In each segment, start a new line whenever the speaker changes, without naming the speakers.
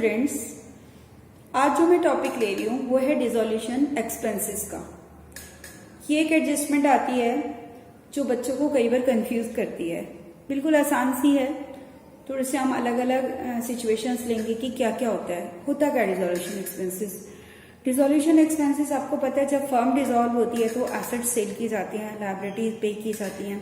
Students, आज जो मैं टॉपिक ले रही हूँ वो है डिसोल्यूशन एक्सपेंसेस का। ये एक एडजस्टमेंट आती है जो बच्चों को कई बार कंफ्यूज करती है। बिल्कुल आसान सी है। थोड़े से हम अलग अलग सिचुएशंस लेंगे कि क्या क्या होता क्या डिसोल्यूशन एक्सपेंसेस। डिसोल्यूशन एक्सपेंसेस आपको पता है, जब फर्म डिसॉल्व होती है तो एसेट सेल की जाती हैं, लायबिलिटीज पे की जाती हैं,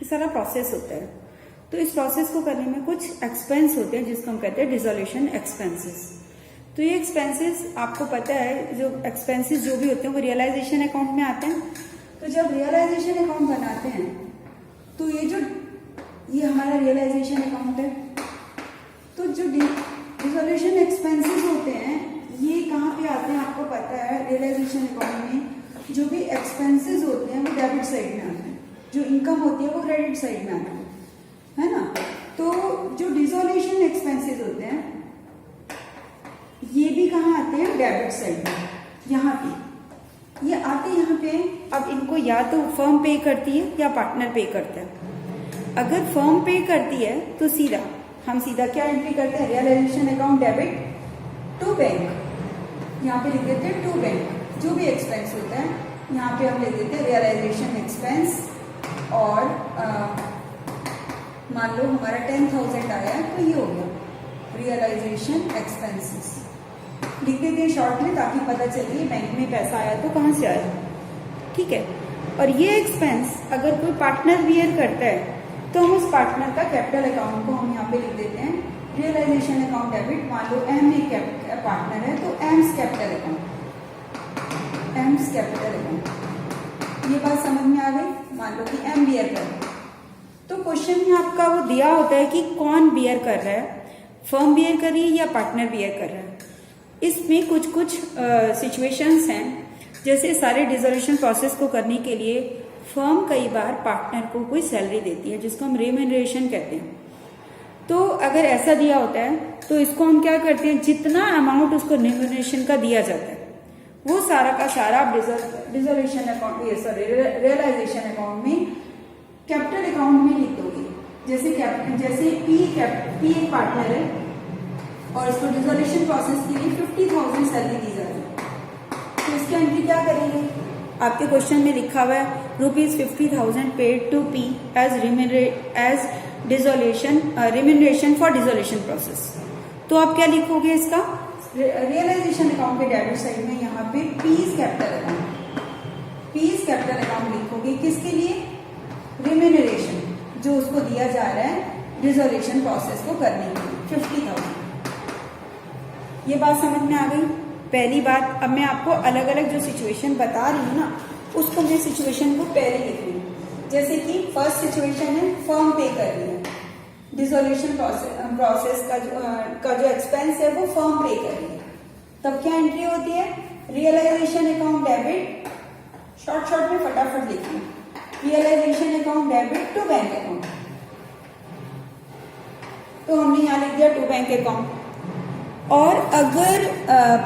ये सारा प्रोसेस होता है। तो इस प्रोसेस को करने में कुछ एक्सपेंस होते हैं जिसको हम कहते हैं डिसोल्यूशन एक्सपेंसेस। तो ये एक्सपेंसेस आपको पता है, जो एक्सपेंसेस जो भी होते हैं वो रियलाइजेशन अकाउंट में आते हैं। तो जब रियलाइजेशन अकाउंट बनाते हैं तो ये हमारा रियलाइजेशन अकाउंट है। तो जो डिसोल्यूशन एक्सपेंसेस होते हैं ये कहाँ पे आते हैं आपको पता है। रियलाइजेशन अकाउंट में जो भी एक्सपेंसेस होते हैं वो डेबिट साइड में आते हैं, जो इनकम होती है वो क्रेडिट साइड में आती है ना। तो जो डिसोल्यूशन एक्सपेंसेस होते हैं ये भी कहाँ आते हैं, डेबिट साइड में। यहाँ पे ये आते हैं यहाँ पे। अब इनको या तो फर्म पे करती है या पार्टनर पे करता है। अगर फर्म पे करती है तो हम सीधा क्या एंट्री करते हैं, realisation account debit to bank. यहाँ पे लिख देते हैं टू बैंक। जो भी एक्सपेंस होता है यहाँ पे हम लिख देते हैं रियलाइजेशन एक्सपेंस। और मान लो हमारा 10,000 आया है तो ये हो गया रियलाइजेशन एक्सपेंसेस। लिख देते हैं शॉर्ट में ताकि पता चले बैंक में पैसा आया तो कहाँ से आया, ठीक है। और ये एक्सपेंस अगर कोई पार्टनर बियर करता है तो हम उस पार्टनर का कैपिटल अकाउंट को हम यहाँ पे लिख देते हैं रियलाइजेशन अकाउंट डेबिट। मान लो एम एक पार्टनर है तो AIIMS capital account, AIIMS capital account. ये बात समझ में आ गई। मान लो कि एम बियर कर रहा है तो क्वेश्चन में आपका वो दिया होता है कि कौन बियर कर रहा है, फर्म बियर कर रही है या पार्टनर बियर कर रहा है। इसमें कुछ सिचुएशंस हैं, जैसे सारे डिसोल्यूशन प्रोसेस को करने के लिए फर्म कई बार पार्टनर को कोई सैलरी देती है जिसको हम रेम्यूनरेशन कहते हैं। तो अगर ऐसा दिया होता है तो इसको हम क्या करते हैं, जितना अमाउंट उसको रेम्यूनरेशन का दिया जाता है वो सारा का सारा डिसोल्यूशन अकाउंट रियलाइजेशन अकाउंट में कैपिटल अकाउंट में लिख दोगे। जैसे पी एक पार्टनर है और इसको डिसोल्यूशन प्रोसेस के लिए 50,000 सैलरी दी जाती है। तो इसकी एंट्री क्या करेंगे, आपके क्वेश्चन में लिखा हुआ है ₹50,000 paid to P as remuneration for dissolution process. तो आप क्या लिखोगे, इसका रियलाइजेशन अकाउंट के डेबिट साइड में यहाँ पे पीज कैपिटल अकाउंट लिखोगे। किसके लिए, रिम्यूनरेशन जो उसको दिया जा रहा है डिसोल्यूशन प्रोसेस को करने के लिए 50,000। ये बात समझ में आ गई। पहली बात, अब मैं आपको अलग अलग जो सिचुएशन बता रही हूँ ना उसको मैं सिचुएशन को पहले लिख रही हूँ। जैसे कि फर्स्ट सिचुएशन है फर्म पे कर रही है, डिसोल्यूशन प्रोसेस का जो एक्सपेंस है वो फर्म पे कर रही है। तब क्या एंट्री होती है, रियलाइजेशन अकाउंट डेबिट, शॉर्ट में फटाफट लिखिए, realisation account debit to bank account. तो हमने यहाँ लिख दिया टू बैंक अकाउंट। और अगर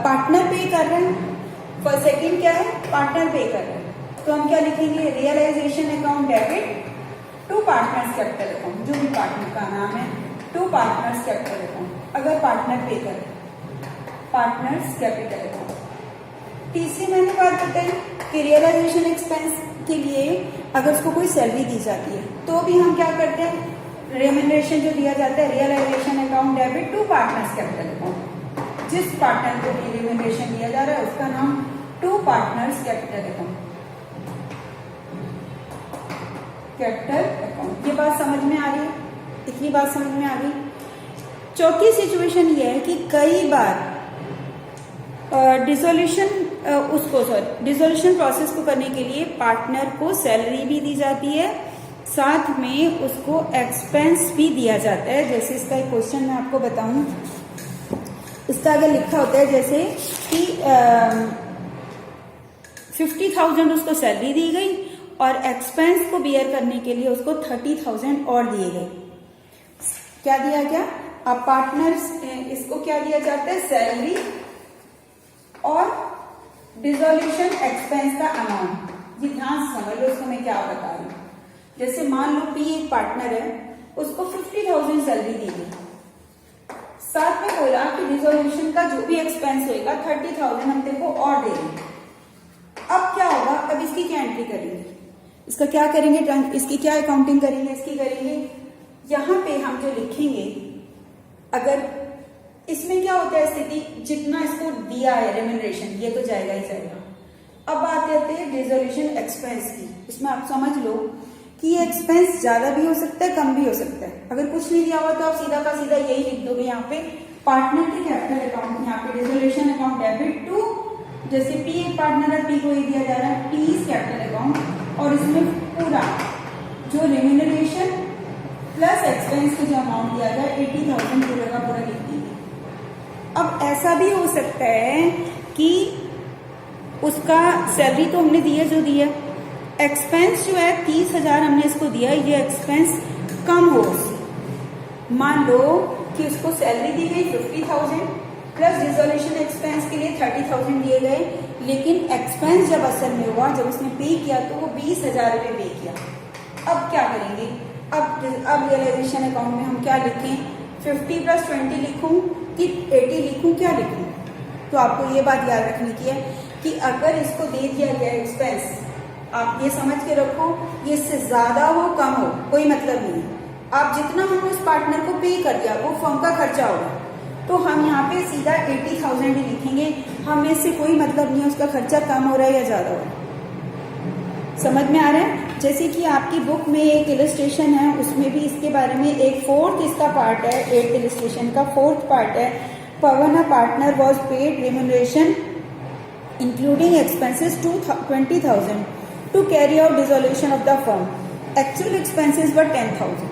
पार्टनर पे कर रहे हैं, फर्स्ट सेकंड क्या है, पार्टनर पे कर रहे हैं, तो हम क्या लिखेंगे, realisation account debit to partners capital account. जो भी पार्टनर का नाम है टू पार्टनर्स कैपिटल अकाउंट। अगर पार्टनर पे कर पार्टनर्स कैपिटल अकाउंट। तीसरी मैंने बात बताई कि रियलाइजेशन एक्सपेंस के लिए अगर उसको कोई सैलरी दी जाती है तो भी हम क्या करते हैं, रेम्यूनरेशन जो दिया जाता है realisation account debit to partners capital account. जिस पार्टनर को भी रेम्यूनरेशन दिया जा रहा है उसका नाम टू पार्टनर्स कैपिटल अकाउंट, ये बात समझ में आ रही है, इतनी बात समझ में आ गई। चौथी सिचुएशन ये है कि कई बार डिसोल्यूशन प्रोसेस को करने के लिए पार्टनर को सैलरी भी दी जाती है, साथ में उसको एक्सपेंस भी दिया जाता है। जैसे इसका एक क्वेश्चन मैं आपको बताऊं, इसका अगर लिखा होता है जैसे कि 50,000 उसको सैलरी दी गई और एक्सपेंस को बियर करने के लिए उसको 30,000 और दिए गए। क्या दिया गया, अब पार्टनर्स इसको क्या दिया जाता है, सैलरी और डिसोल्यूशन एक्सपेंस का अमाउंट। ये ध्यान से समझ लो इसको मैं क्या बता रही हूँ। जैसे मान लो पी एक पार्टनर है, उसको 50,000 सैलरी दी गई, साथ में बोला कि डिसोल्यूशन का जो भी एक्सपेंस होएगा 30,000 हम तेरे को और दे देंगे। अब क्या होगा, अब इसकी क्या एंट्री करेंगे, इसका क्या करेंगे, इसकी क्या अकाउंटिंग करेंगे, इसकी करेंगे। यहां पे हम जो लिखेंगे, अगर इसमें क्या होता है स्थिति, जितना इसको दिया है रेम्यूनरेशन ये तो जाएगा ही जाएगा। अब बात करते हैं डिसोल्यूशन एक्सपेंस की। इसमें आप समझ लो कि ये एक्सपेंस ज्यादा भी हो सकता है, कम भी हो सकता है। अगर कुछ नहीं दिया हुआ तो आप सीधा का सीधा यही लिख दोगे यहाँ पे, पार्टनर के कैपिटल अकाउंट, यहाँ पे डिसोल्यूशन अकाउंट डेबिट टू, जैसे पी एक पार्टनर है, पी को ये दिया जा रहा है पी कैपिटल अकाउंट, और इसमें पूरा जो रेम्यूनरेशन प्लस एक्सपेंस का जो अमाउंट दिया गया 80,000 पूरा का पूरा लिख दीजिए। अब ऐसा भी हो सकता है कि उसका सैलरी तो हमने दी है जो दिया, एक्सपेंस जो है 30,000 हमने इसको दिया, ये एक्सपेंस कम हो उससे। मान लो कि उसको सैलरी दी गई 50,000 प्लस डिसोल्यूशन एक्सपेंस के लिए 30,000 दिए गए, लेकिन एक्सपेंस जब असल में हुआ, जब उसने पे किया तो वो 20,000 रुपये पे किया। अब क्या करेंगे, अब रियलाइजेशन अकाउंट में हम क्या लिखें, 50 प्लस 20 लिखूं कि 80 लिखूं, क्या लिखूं। तो आपको ये बात याद रखने की है कि अगर इसको दे दिया गया एक्सपेंस, आप ये समझ के रखो ये इससे ज्यादा हो कम हो कोई मतलब नहीं है। आप जितना हमने उस पार्टनर को पे कर दिया वो फर्म का खर्चा होगा, तो हम यहाँ पे सीधा 80,000 ही लिखेंगे। हमें इससे कोई मतलब नहीं है उसका खर्चा कम हो रहा है या ज्यादा हो रहा है। समझ में आ रहा है। जैसे कि आपकी बुक में एक इलस्ट्रेशन है, उसमें भी इसके बारे में एक फोर्थ इसका पार्ट है, 8th इलस्ट्रेशन का फोर्थ पार्ट है, Pavan a partner was paid remuneration including expenses 20,000 to carry out dissolution of the firm, actual expenses were 10,000।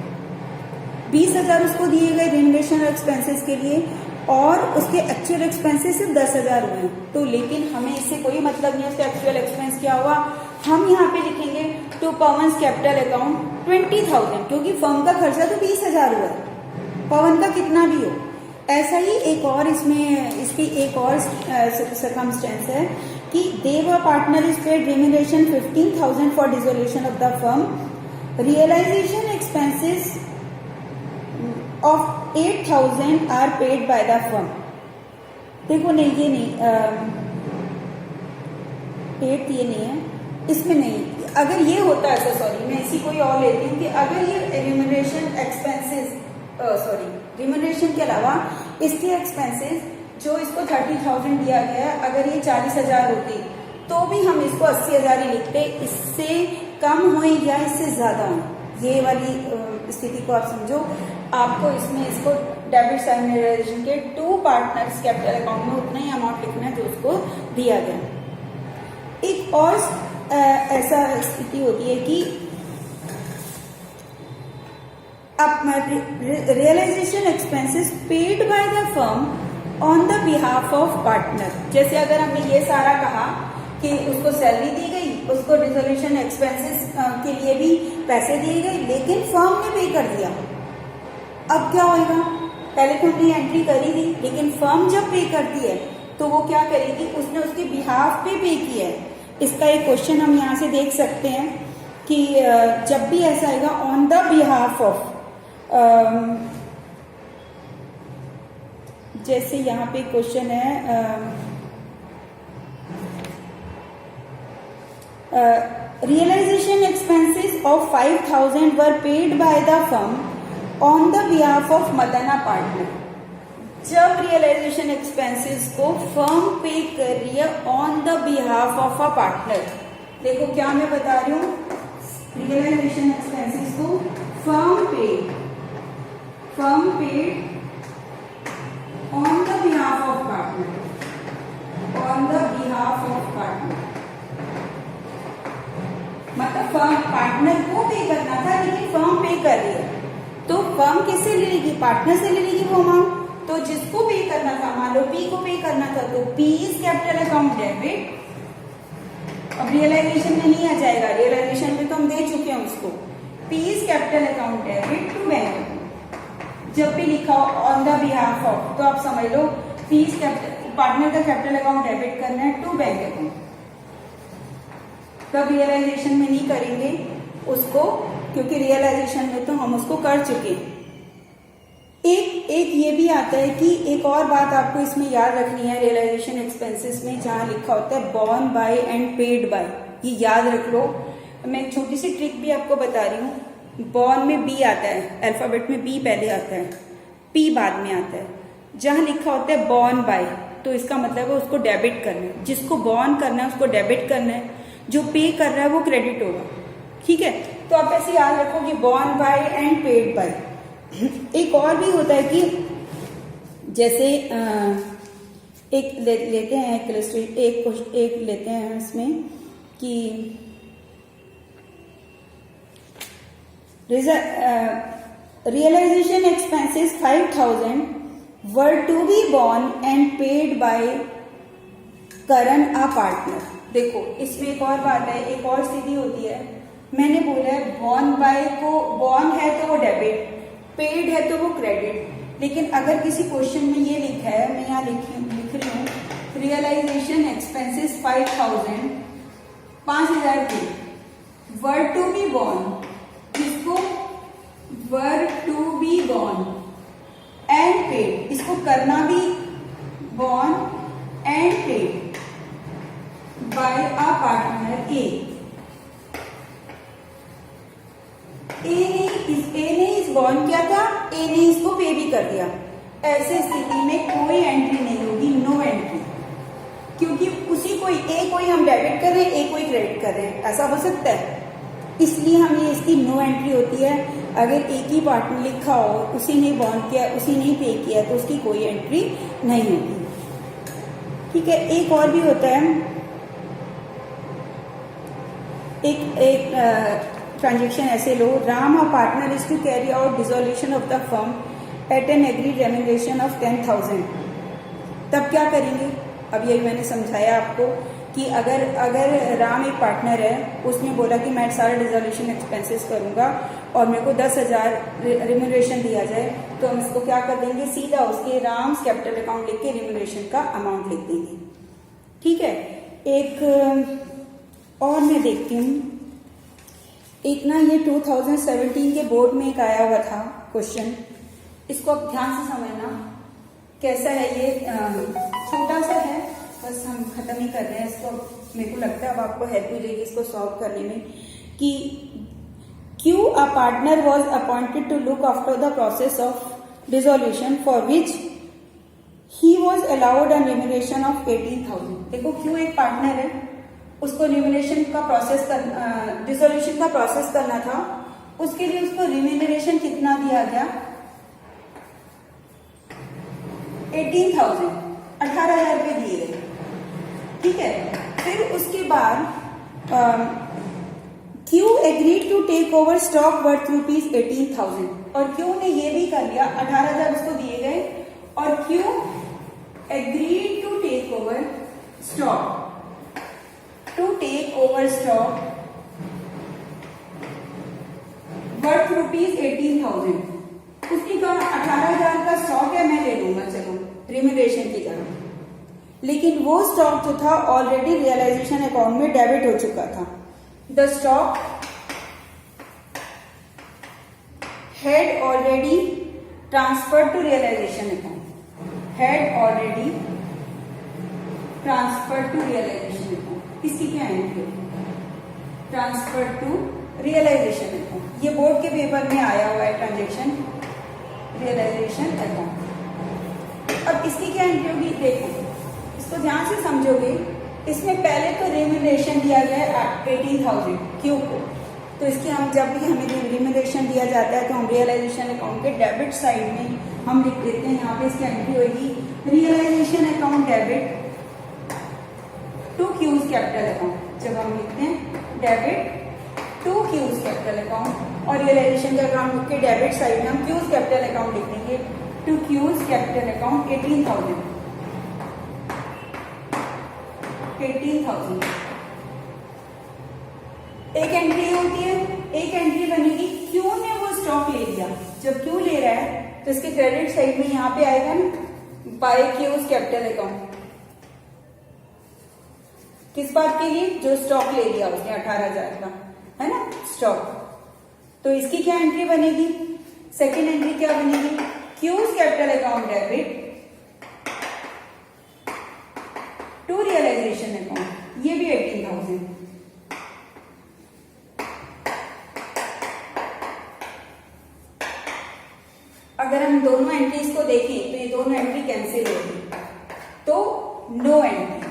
20,000 उसको दिए गए रेम्यूनरेशन एक्सपेंसेस के लिए, और उसके एक्चुअल एक्सपेंसेस सिर्फ 10,000 हुए। तो लेकिन हमें इससे कोई मतलब नहीं है उसका एक्चुअल एक्सपेंस क्या हुआ। हम यहाँ पे लिखेंगे टू पवन कैपिटल अकाउंट 20,000, क्योंकि फर्म का खर्चा तो 20,000 हुआ है, पवन का कितना भी हो। ऐसा ही एक और इसमें इसकी एक और सर्कमस्टेंस है कि Dev partner is paid remuneration 15,000 for dissolution of the firm, realisation expenses of 8,000 are paid by the firm। देखो नहीं ये नहीं, 8 ये नहीं है, इसमें नहीं। अगर ये होता है, सॉरी मैं इसी कोई और लेती हूँ कि अगर ये रेम्यूनरेशन एक्सपेंसेस, रेम्यूनरेशन के अलावा इसके एक्सपेंसेस जो इसको 30,000 दिया गया है, अगर ये 40,000 होती तो भी हम इसको 80,000 ही लिखते, इससे कम हो या इससे ज्यादा हो। ये वाली स्थिति को आप समझो। आपको इसमें इसको डेबिट साइड में रियलाइजेशन के 2 पार्टनर्स कैपिटल अकाउंट में उतना ही अमाउंट लिखना है जो उसको दिया गया। एक और ऐसा स्थिति होती है कि realisation expenses paid by the firm on the behalf of partner. जैसे अगर हमने ये सारा कहा कि उसको सैलरी दी गई, उसको डिसोल्यूशन एक्सपेंसेस के लिए भी पैसे दिए गए, लेकिन फर्म ने पे कर दिया। अब क्या होगा, पहले तो हमने एंट्री करी थी, लेकिन फर्म जब पे करती है तो वो क्या करेगी, उसने उसके बिहाफ पे किया है। इसका एक क्वेश्चन हम यहाँ से देख सकते हैं कि जब भी ऐसा आएगा ऑन द बिहाफ ऑफ, जैसे यहाँ पे क्वेश्चन है realization expenses of 5,000 were paid by the firm on the behalf of Madana partner। जब रियलाइजेशन एक्सपेंसेस को फर्म पे कर रही है on the behalf of a partner, देखो क्या मैं बता रही हूँ, रियलाइजेशन एक्सपेंसेस को firm paid on the behalf of partner, on the behalf of partner, मतलब फर्म पार्टनर को पे करना था लेकिन फर्म पे कर रही है, तो फर्म किससे ले लेगी, पार्टनर से ले लेगी वो अमाउंट। तो जिसको पे करना था, मान लो पी को पे करना था, तो P is capital account debit. अब रियलाइजेशन में नहीं आ जाएगा, रियलाइजेशन में तो हम दे चुके हैं उसको, P is capital account debit to bank. जब भी लिखा हो ऑन द बिहाफ ऑफ, तो आप समझ लो पी इज कैपिटल, पार्टनर का कैपिटल अकाउंट डेबिट करना है टू बैंक अकाउंट। तब रियलाइजेशन में नहीं करेंगे उसको, क्योंकि रियलाइजेशन में तो हम उसको कर चुके हैं। एक ये भी आता है कि एक और बात आपको इसमें याद रखनी है रियलाइजेशन एक्सपेंसेस में, जहां लिखा होता है borne by and paid by, ये याद रख लो। मैं एक छोटी सी ट्रिक भी आपको बता रही हूँ। बॉर्न में बी आता है, अल्फाबेट में बी पहले आता है, पी बाद में आता है। जहां लिखा होता है बॉर्न बाय तो इसका मतलब है उसको डेबिट करना है, जिसको बॉर्न करना है उसको डेबिट करना है, जो पे कर रहा है वो क्रेडिट होगा। ठीक है, तो आप ऐसे याद रखो कि borne by and paid by. एक और भी होता है कि जैसे एक लेते हैं एक लेते हैं इसमें कि realization expenses 5,000 were to be borne and paid by Karan a partner। देखो इसमें एक और बात है, एक और स्थिति होती है। मैंने बोला है बॉर्न बाय को, बॉर्न है तो वो डेबिट, पेड है तो वो क्रेडिट। लेकिन अगर किसी क्वेश्चन में ये लिखा है, मैं यहाँ लिख रही हूँ रियलाइजेशन एक्सपेंसेस 5,000 के वर टू बी बॉर्न, जिसको were to be borne and paid, इसको करना भी borne and paid by a partner A. A ने इस बॉन्ड किया था, ए ने इसको पे भी कर दिया। ऐसे स्थिति में कोई एंट्री नहीं होगी, नो एंट्री, क्योंकि उसी कोई हम डेबिट कर रहे हैं, ए कोई क्रेडिट कर रहे हैं, ऐसा हो सकता है। इसलिए हमें इसकी नो एंट्री होती है। अगर एक ही पार्टनर लिखा हो, उसी ने बॉन्ड किया, उसी ने पे किया, तो उसकी कोई एंट्री नहीं होगी। ठीक है, एक और भी होता है, एक ट्रांजेक्शन ऐसे लो, Ram a partner is to carry out dissolution of the firm at an agreed remuneration of 10,000। तब क्या करेंगे? अब यही मैंने समझाया आपको कि अगर राम एक पार्टनर है, उसने बोला कि मैं सारा डिसोल्यूशन एक्सपेंसेस करूंगा और मेरे को 10,000 रेम्यूनरेशन दिया जाए, तो हम इसको क्या कर देंगे, सीधा उसके राम्स कैपिटल अकाउंट लिख के रेम्यूनरेशन का अमाउंट लिख देंगे। ठीक है, एक और मैं देखती हूँ, एक ना ये 2017 के बोर्ड में एक आया हुआ था क्वेश्चन, इसको आप ध्यान से समझना कैसा है। ये छोटा सा है, बस हम खत्म ही कर रहे हैं इसको। मेरे को लगता है अब आपको हेल्प मिलेगी इसको सॉल्व करने में कि Q a partner was appointed to look after the process of dissolution for which he was allowed an remuneration of 18,000। देखो क्यू एक पार्टनर है, उसको रिम्यूनरेशन का प्रोसेस डिसोल्यूशन का प्रोसेस करना था, उसके लिए उसको रिम्यूनरेशन कितना दिया गया, 18,000, 18,000 रुपये दिए गए। ठीक है, फिर उसके बाद Q agreed to take over stock worth ₹18,000, और क्यू ने ये भी कर लिया, 18,000 उसको दिए गए और Q agreed to take over stock worth ₹18,000। उसने कहा 18,000 का स्टॉक है, मैं ले लूंगा, चलो रिम्यूनरेशन की जगह। लेकिन वो स्टॉक जो था ऑलरेडी रियलाइजेशन अकाउंट में डेबिट हो चुका था। The stock had already transferred to realisation account, had already transferred to realisation account. इसकी क्या है, ट्रांसफर टू रियलाइजेशन अकाउंट। ये बोर्ड के पेपर में आया हुआ है, ट्रांजेक्शन रियलाइजेशन अकाउंट। अब इसकी क्या एंट्री होगी, देखो इसको ध्यान से समझोगे। इसमें पहले तो रेम्यूनरेशन दिया गया है 18,000 क्यू को, तो इसकी हम जब भी हमें रेम्यूनरेशन दिया जाता है तो हम रियलाइजेशन अकाउंट के डेबिट साइड में हम लिख देते हैं, यहाँ पे इसकी एंट्री होगी realisation account debit to Q's capital account. जब हम लिखते हैं debit to Q's capital account और रियलाइजेशन का अकाउंट के डेबिट साइड में हम क्यूज कैपिटल अकाउंट लिख देंगे, टू क्यूज कैपिटल अकाउंट 18,000। एक एंट्री होती है, एक एंट्री बनेगी क्यू ने वो स्टॉक ले लिया। जब क्यू ले रहा है तो इसके क्रेडिट साइड में यहाँ पे आएगा ना बाय क्यूज कैपिटल अकाउंट, किस बात के लिए, जो स्टॉक ले लिया उसने 18,000 का, है ना स्टॉक। तो इसकी क्या एंट्री बनेगी, सेकेंड एंट्री क्या बनेगी, Q's capital account debit to realisation account, ये भी 18,000। अगर हम दोनों एंट्रीज को देखें तो ये दोनों एंट्री कैंसिल होगी, तो नो एंट्री।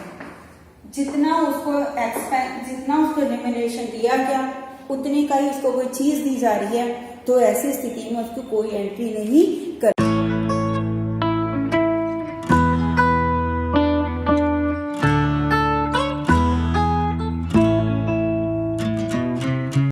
जितना उसको रिम्यूनरेशन दिया गया उतने का ही उसको कोई चीज दी जा रही है, तो ऐसी स्थिति में उसको कोई एंट्री नहीं कर